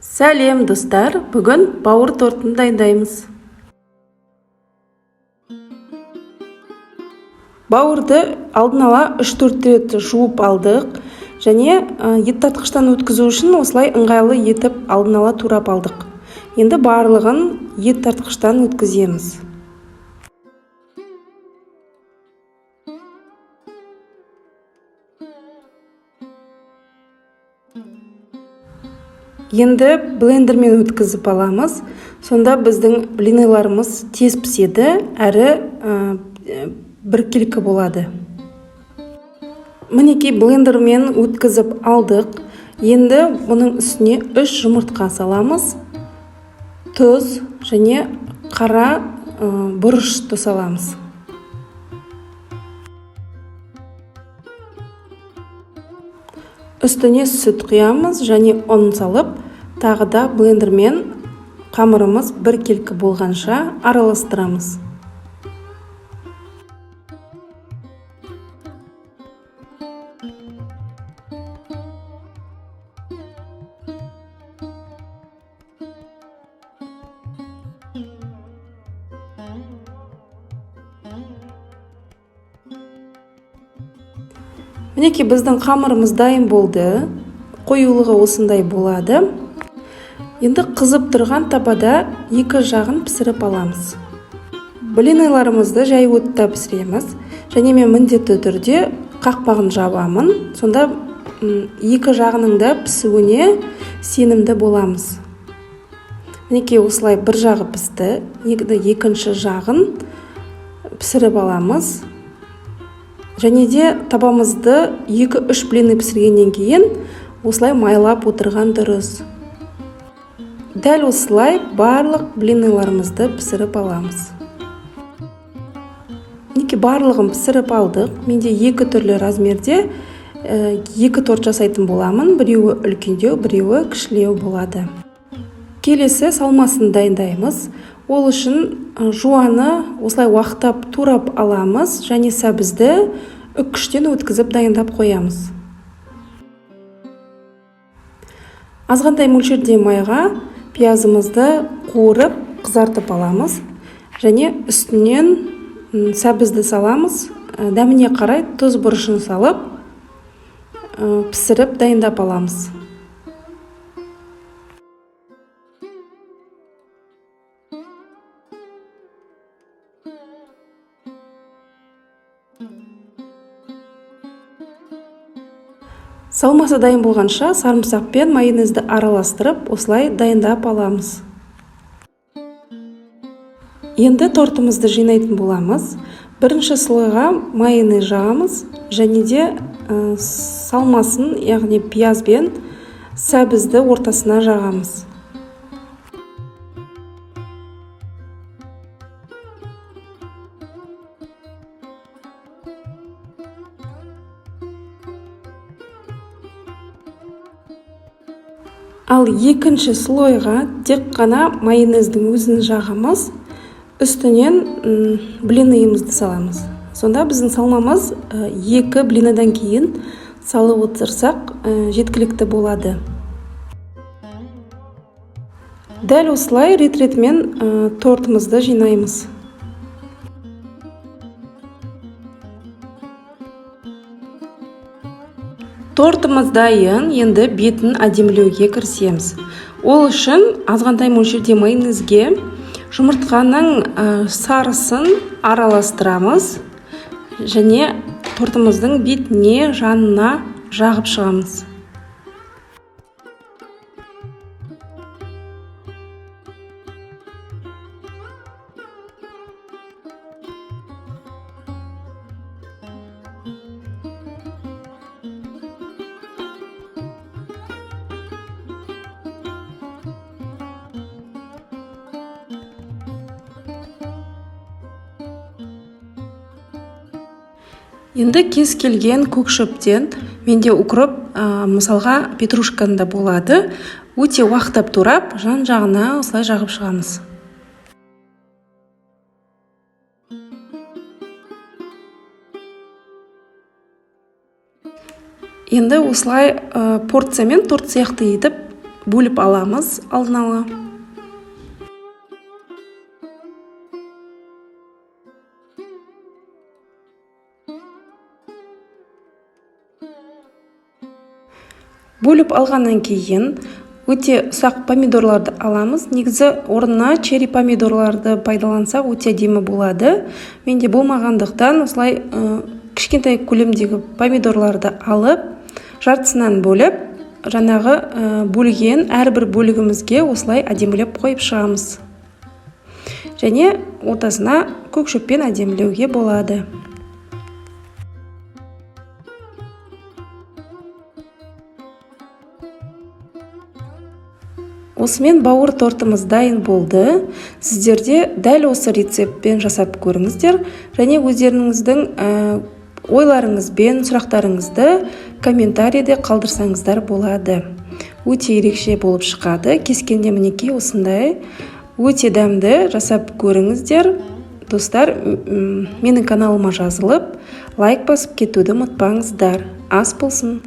Сәлем достар, бүгін бауыр тортын дайындаймыз. Бауырды алдын ала 3-4 рет жуып алдық, және ет тартқыштан өткізу үшін осылай ыңғайлы етіп алдын ала турап алдық. Енді барлығын ет тартқыштан өткіземіз. Енді блендермен өткізіп аламыз. Сонда біздің блиныларымыз тез піседі, әрі біркелкі болады. Мінекей блендермен өткізіп алдық. Енді бұның үстіне 3 жұмыртқа саламыз. Тұз және қара бұрышты саламыз. Үстіне сүт құямыз және ұн салып, тағы да блендермен қамырымыз біркелкі болғанша араластырамыз. Мінекей біздің қамырымыз дайын болды. Қоюлығы осындай болады. Енді қызып тұрған табада 2 жағын пісіріп аламыз. Блиныларымызды жай отта пісіреміз. Және мен міндетті түрде қақпағын жабамын. Сонда 2 жағының да пісуіне сенімді боламыз. Мінекей осылай бір жағы пісті. Екінші жағын пісіріп аламыз. Және де табамызды 2-3 блины пісіргеннен кейін осылай майлап отырған дұрыс. Дәл осылай барлық блиныларымызды пісіріп аламыз. Мінекей барлығын пісіріп алдық. Менде 2 түрлі размерде 2 торт жасайтын боламын. Біреуі үлкендеу, біреуі кішілеу болады. Келесі салмасын дайындаймыз. Ол үшін жуаны осылай уақыттап турап аламыз және сәбізді үккіштен өткізіп дайындап қоямыз. Азғантай мөлшерде майға пиязымызды қуырып қызартып аламыз және үстінен сәбізді саламыз. Дәміне қарай тұз бұрышын салып пісіріп дайындап аламыз. Салмасы дайын болғанша сарымсақ пен майонезді араластырып, осылай дайындап аламыз. Енді тортымызды жинайтын боламыз. Бірінші слойға майонез жағамыз және де салмасын, яғни пияз бен сәбізді ортасына жағамыз. Ал екінші слойға тек қана майонездің өзін жағамыз, үстінен блинымызды саламыз. Сонда біздің салмамыз 2 блинадан кейін салып отырсақ жеткілікті болады. Дәл осылай рет-ретімен тортымызды жинаймыз. Тортымыз дайын, енді бетін әдемілеуге кірісеміз. Ол үшін азғантай мөлшерде майонезге жұмыртқаның сарысын араластырамыз және тортымыздың бетіне, жанына жағып шығамыз. Енді кез келген көк шөптен, менде укроп, мысалға петрушканы да болады. Өте уақыттап турап, жан-жағына осылай жағып шығамыз. Енді осылай порциямен торт сияқты етіп бөліп аламыз алдын ала. Бөліп алғаннан кейін өте ұсақ помидорларды аламыз. Негізі орнына черри помидорларды пайдалансақ өте әдемі болады. Менде болмағандықтан осылай кішкентай көлемдегі помидорларды алып, жартысынан бөліп, жаңағы бөлген әрбір бөлігімізге осылай әдемілеп қойып шығамыз. Және ортасына көк шөппен әдемілеуге болады. Осымен бауыр тортымыз дайын болды. Сіздерде дәл осы рецептпен жасап көріңіздер. Және өздеріңіздің ойларыңызбен сұрақтарыңызды комментарийде қалдырсаңыздар болады. Өте ерекше болып шығады. Кескенде мінекей осындай өте дәмді жасап көріңіздер. Достар, менің каналыма жазылып, лайк басып кетуді ұмытпаңыздар. Ас болсын!